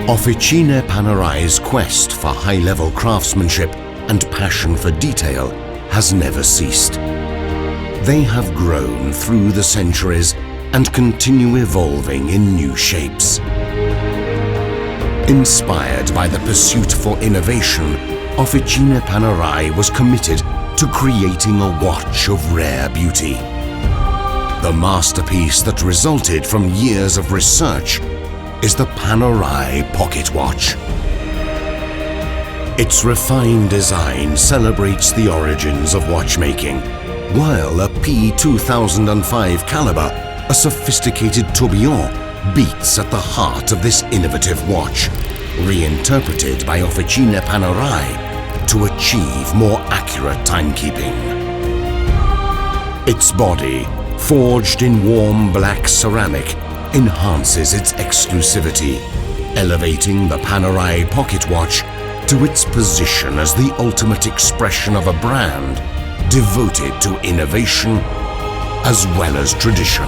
Officine Panerai's quest for high-level craftsmanship and passion for detail has never ceased. They have grown through the centuries and continue evolving in new shapes. Inspired by the pursuit for innovation, Officine Panerai was committed to creating a watch of rare beauty. The masterpiece that resulted from years of research is the Panerai pocket watch. Its refined design celebrates the origins of watchmaking, while a P2005 caliber, a sophisticated tourbillon, beats at the heart of this innovative watch, reinterpreted by Officine Panerai to achieve more accurate timekeeping. Its body, forged in warm black ceramic, enhances its exclusivity, elevating the Panerai pocket watch to its position as the ultimate expression of a brand devoted to innovation as well as tradition.